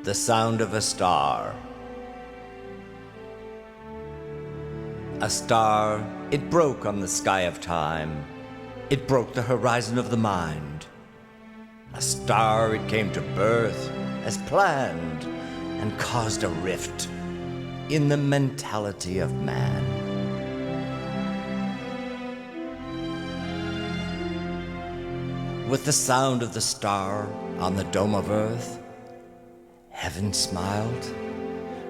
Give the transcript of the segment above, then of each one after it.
The sound of a star. A star, it broke on the sky of time. It broke the horizon of the mind. A star, it came to birth as planned and caused a rift in the mentality of man. With the sound of the star on the dome of earth, heaven smiled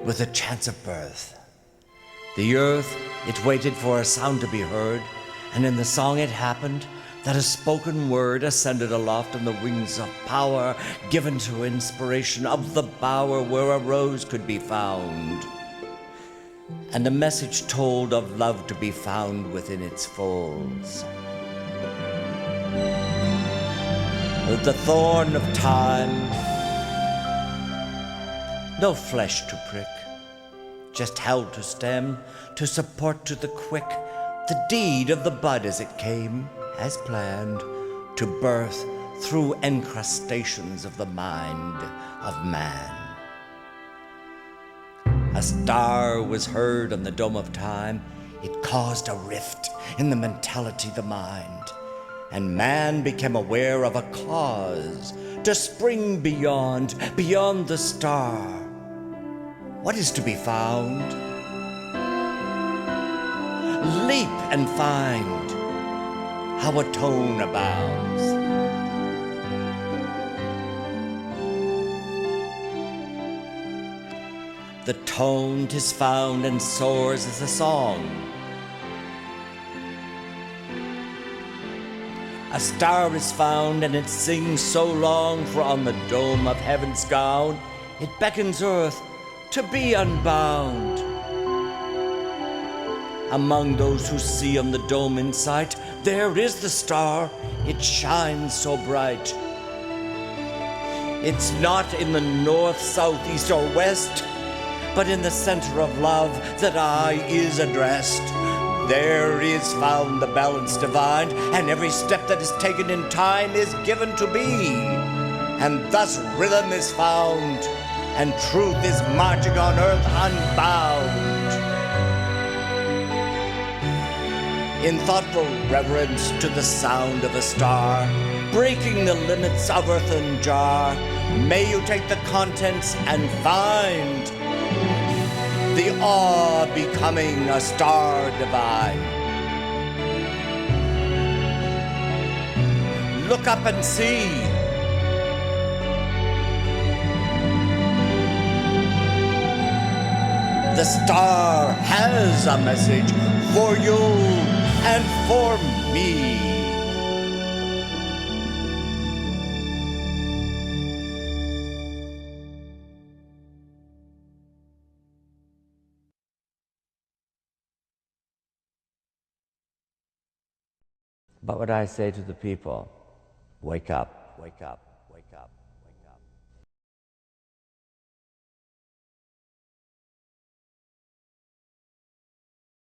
with a chance of birth. The earth, it waited for a sound to be heard, and in the song it happened that a spoken word ascended aloft on the wings of power, given to inspiration of the bower where a rose could be found, and a message told of love to be found within its folds. The thorn of time, no flesh to prick, just held to stem, to support to the quick, the deed of the bud as it came, as planned, to birth through encrustations of the mind of man. A star was heard on the dome of time. It caused a rift in the mentality, the mind, and man became aware of a cause to spring beyond the star. What is to be found? Leap and find how a tone abounds. The tone 'tis found and soars as a song. A star is found and it sings so long, for on the dome of heaven's gown it beckons earth to be unbound. Among those who see on the dome in sight, there is the star, it shines so bright. It's not in the north, south, east, or west, but in the center of love that eye is addressed. There is found the balance divine, and every step that is taken in time is given to be. And thus rhythm is found, and truth is marching on earth unbound. In thoughtful reverence to the sound of a star, breaking the limits of earthen jar, may you take the contents and find the awe becoming a star divine. Look up and see. The star has a message for you and for me. What would I say to the people? Wake up, wake up.